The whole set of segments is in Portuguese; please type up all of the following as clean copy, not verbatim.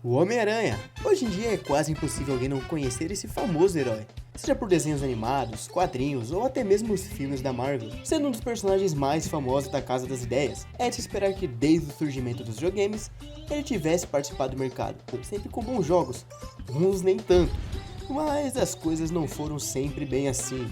O Homem-Aranha. Hoje em dia é quase impossível alguém não conhecer esse famoso herói, seja por desenhos animados, quadrinhos ou até mesmo os filmes da Marvel. Sendo um dos personagens mais famosos da Casa das Ideias, é de se esperar que desde o surgimento dos videogames, ele tivesse participado do mercado, sempre com bons jogos, uns nem tanto, mas as coisas não foram sempre bem assim.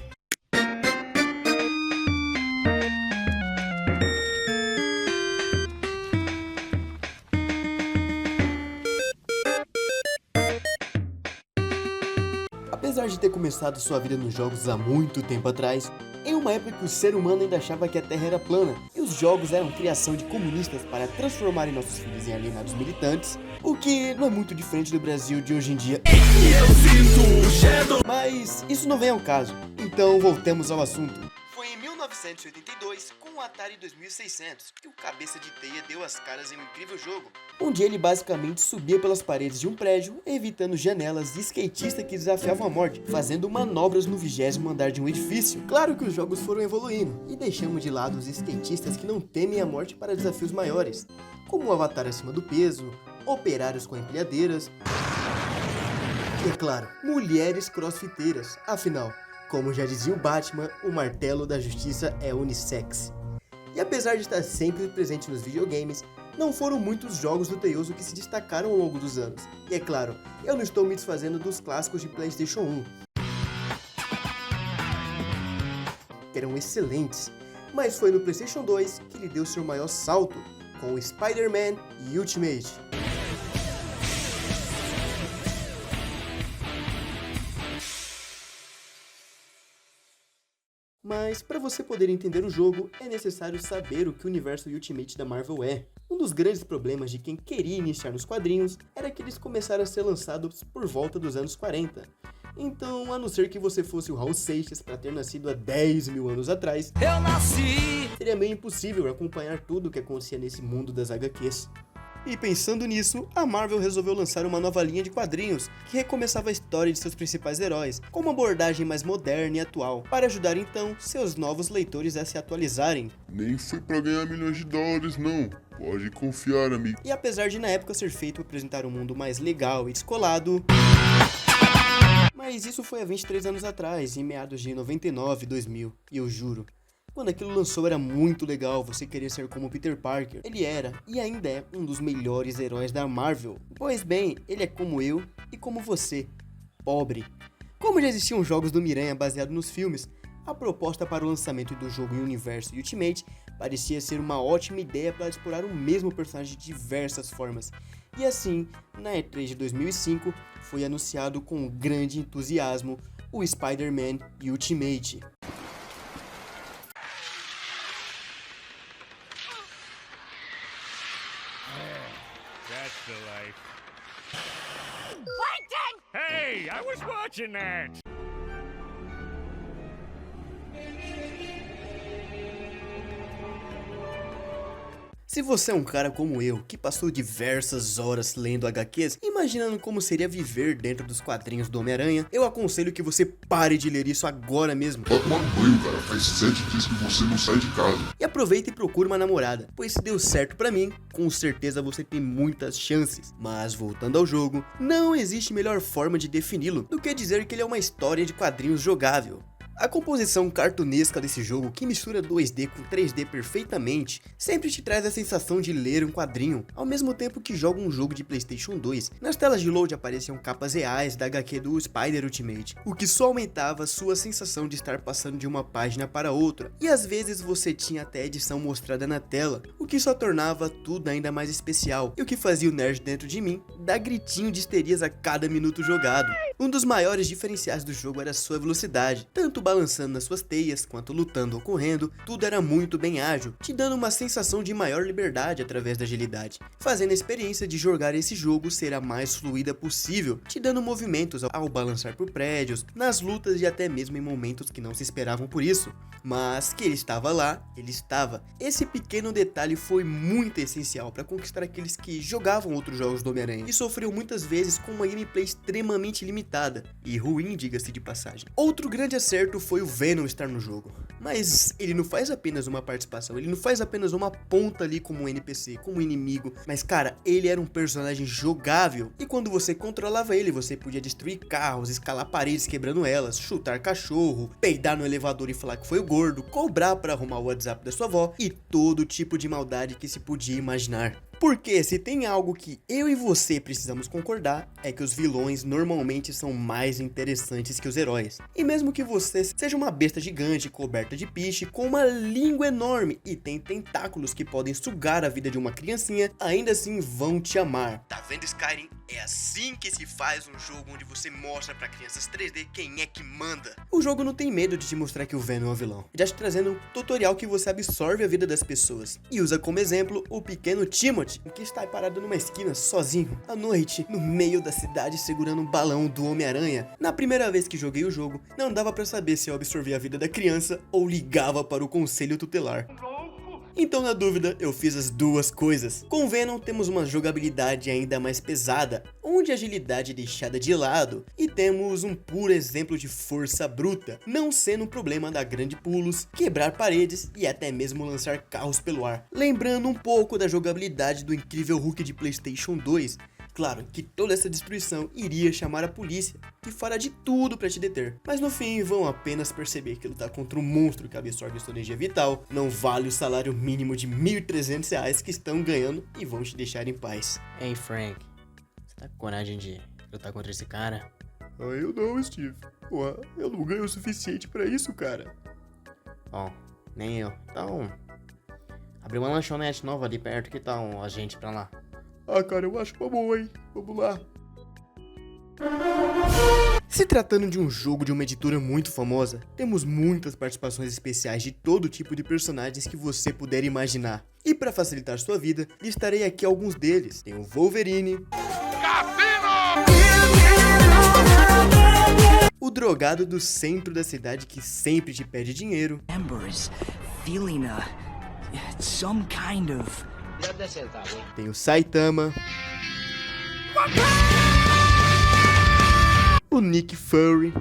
Apesar de ter começado sua vida nos jogos há muito tempo atrás, em uma época que o ser humano ainda achava que a Terra era plana e os jogos eram criação de comunistas para transformarem nossos filhos em alienados militantes, o que não é muito diferente do Brasil de hoje em dia. Mas isso não vem ao caso, então voltemos ao assunto. Foi em 1982, com o Atari 2600, que o cabeça de teia deu as caras em um incrível jogo, onde ele basicamente subia pelas paredes de um prédio, evitando janelas e skatistas que desafiavam a morte, fazendo manobras no 20º andar de um edifício. Claro que os jogos foram evoluindo, e deixamos de lado os skatistas que não temem a morte para desafios maiores, como o Avatar acima do peso, operários com empilhadeiras, e é claro, mulheres crossfiteiras, afinal, como já dizia o Batman, o martelo da justiça é unissex. E apesar de estar sempre presente nos videogames, não foram muitos jogos do Teioso que se destacaram ao longo dos anos. E é claro, eu não estou me desfazendo dos clássicos de PlayStation 1, que eram excelentes, mas foi no PlayStation 2 que ele deu seu maior salto, com o Spider-Man e Ultimate. Mas para você poder entender o jogo, é necessário saber o que o universo Ultimate da Marvel é. Um dos grandes problemas de quem queria iniciar nos quadrinhos era que eles começaram a ser lançados por volta dos anos 40. Então, a não ser que você fosse o Raul Seixas para ter nascido há 10 mil anos atrás, seria meio impossível acompanhar tudo o que acontecia nesse mundo das HQs. E pensando nisso, a Marvel resolveu lançar uma nova linha de quadrinhos que recomeçava a história de seus principais heróis, com uma abordagem mais moderna e atual, para ajudar então seus novos leitores a se atualizarem. Nem foi pra ganhar milhões de dólares não, pode confiar, amigo. E apesar de na época ser feito para apresentar um mundo mais legal e descolado, mas isso foi há 23 anos atrás, em meados de 99 e 2000, e eu juro, quando aquilo lançou era muito legal você querer ser como Peter Parker. Ele era, e ainda é, um dos melhores heróis da Marvel. Pois bem, ele é como eu e como você, pobre. Como já existiam jogos do Miranha baseados nos filmes, a proposta para o lançamento do jogo em universo Ultimate parecia ser uma ótima ideia para explorar o mesmo personagem de diversas formas. E assim, na E3 de 2005, foi anunciado com grande entusiasmo o Spider-Man Ultimate. That's the life. Plankton! Hey, I was watching that! Se você é um cara como eu, que passou diversas horas lendo HQs, imaginando como seria viver dentro dos quadrinhos do Homem-Aranha, eu aconselho que você pare de ler isso agora mesmo. Vai tomar banho, cara, faz 7 dias que você não sai de casa. E aproveita e procura uma namorada, pois se deu certo pra mim, com certeza você tem muitas chances. Mas voltando ao jogo, não existe melhor forma de defini-lo do que dizer que ele é uma história de quadrinhos jogável. A composição cartunesca desse jogo, que mistura 2D com 3D perfeitamente, sempre te traz a sensação de ler um quadrinho, ao mesmo tempo que joga um jogo de PlayStation 2. Nas telas de load apareciam capas reais da HQ do Spider Ultimate, o que só aumentava sua sensação de estar passando de uma página para outra, e às vezes você tinha até a edição mostrada na tela, o que só tornava tudo ainda mais especial, e o que fazia o nerd dentro de mim dar gritinho de histerias a cada minuto jogado. Um dos maiores diferenciais do jogo era sua velocidade, tanto balançando nas suas teias, quanto lutando ou correndo, tudo era muito bem ágil, te dando uma sensação de maior liberdade através da agilidade, fazendo a experiência de jogar esse jogo ser a mais fluida possível, te dando movimentos ao balançar por prédios, nas lutas e até mesmo em momentos que não se esperavam por isso, mas que ele estava lá, ele estava. Esse pequeno detalhe foi muito essencial para conquistar aqueles que jogavam outros jogos do Homem-Aranha e sofreu muitas vezes com uma gameplay extremamente limitada e ruim, diga-se de passagem. Outro grande acerto foi o Venom estar no jogo. Mas ele não faz apenas uma participação, ele não faz apenas uma ponta ali como um NPC, como um inimigo. Mas cara, ele era um personagem jogável. E quando você controlava ele, você podia destruir carros, escalar paredes quebrando elas, chutar cachorro, peidar no elevador e falar que foi o gordo, cobrar pra arrumar o WhatsApp da sua avó e todo tipo de maldade que se podia imaginar. Porque se tem algo que eu e você precisamos concordar, é que os vilões normalmente são mais interessantes que os heróis. E mesmo que você seja uma besta gigante, coberta de piche, com uma língua enorme e tem tentáculos que podem sugar a vida de uma criancinha, ainda assim vão te amar. Tá vendo, Skyrim? É assim que se faz um jogo onde você mostra pra crianças 3D quem é que manda. O jogo não tem medo de te mostrar que o Venom é o vilão, já te trazendo um tutorial que você absorve a vida das pessoas. E usa como exemplo o pequeno Timothy, que está parado numa esquina sozinho, à noite, no meio da cidade, segurando um balão do Homem-Aranha. Na primeira vez que joguei o jogo, não dava pra saber se eu absorvia a vida da criança ou ligava para o conselho tutelar. Então, na dúvida, eu fiz as duas coisas. Com Venom temos uma jogabilidade ainda mais pesada, onde a agilidade é deixada de lado, e temos um puro exemplo de força bruta, não sendo um problema dar grandes pulos, quebrar paredes e até mesmo lançar carros pelo ar. Lembrando um pouco da jogabilidade do incrível Hulk de PlayStation 2, claro que toda essa destruição iria chamar a polícia, que fará de tudo pra te deter. Mas no fim vão apenas perceber que lutar contra um monstro que absorve sua energia vital não vale o salário mínimo de R$1.300 que estão ganhando e vão te deixar em paz. Ei, Frank, você tá com coragem de lutar contra esse cara? Ah, eu não, Steve. Ué, eu não ganho o suficiente pra isso, cara. Bom, nem eu. Então, abri uma lanchonete nova ali perto, que tal um agente pra lá? Ah, cara, eu acho uma boa, hein? Vamos lá. Se tratando de um jogo de uma editora muito famosa, temos muitas participações especiais de todo tipo de personagens que você puder imaginar. E para facilitar sua vida, listarei aqui alguns deles. Tem o Wolverine, o drogado do centro da cidade que sempre te pede dinheiro, Amber is feeling some kind of... tem o Saitama, o Nick Fury,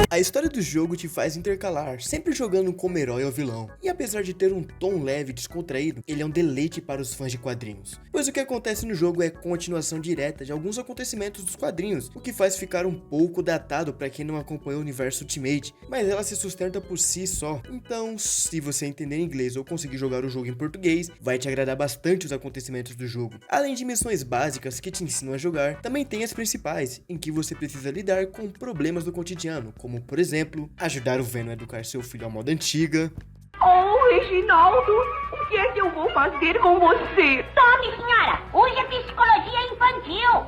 a história do jogo te faz intercalar, sempre jogando como herói ou vilão. E apesar de ter um tom leve e descontraído, ele é um deleite para os fãs de quadrinhos. Pois o que acontece no jogo é continuação direta de alguns acontecimentos dos quadrinhos, o que faz ficar um pouco datado para quem não acompanha o universo Ultimate, mas ela se sustenta por si só. Então, se você entender inglês ou conseguir jogar o jogo em português, vai te agradar bastante os acontecimentos do jogo. Além de missões básicas que te ensinam a jogar, também tem as principais, em que você precisa lidar com problemas do cotidiano, como por exemplo, ajudar o Venom a educar seu filho à moda antiga. Oh, Reginaldo, o que é que eu vou fazer com você? Tome, senhora, hoje é psicologia infantil.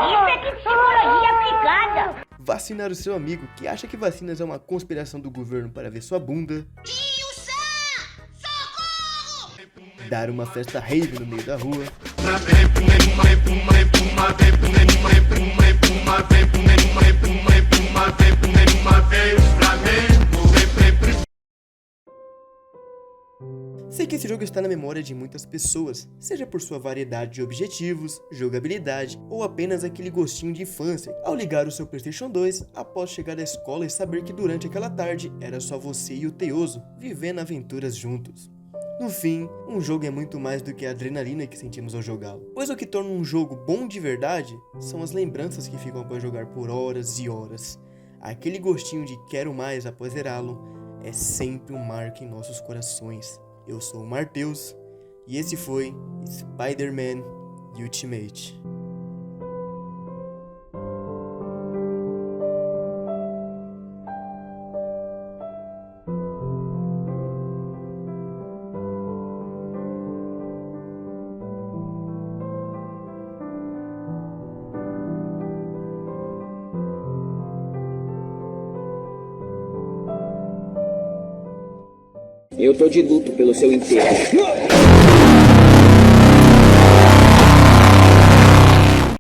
Isso é que psicologia aplicada. Vacinar o seu amigo que acha que vacinas é uma conspiração do governo para ver sua bunda. Tio Sam, socorro! Dar uma festa rave no meio da rua. Sei que esse jogo está na memória de muitas pessoas, seja por sua variedade de objetivos, jogabilidade ou apenas aquele gostinho de infância ao ligar o seu PlayStation 2 após chegar da escola e saber que durante aquela tarde era só você e o Teoso vivendo aventuras juntos. No fim, um jogo é muito mais do que a adrenalina que sentimos ao jogá-lo, pois o que torna um jogo bom de verdade são as lembranças que ficam após jogar por horas e horas. Aquele gostinho de quero mais após zerá-lo é sempre um marco em nossos corações. Eu sou o Marteus e esse foi Spider-Man Ultimate. Eu tô de luto pelo seu enterro.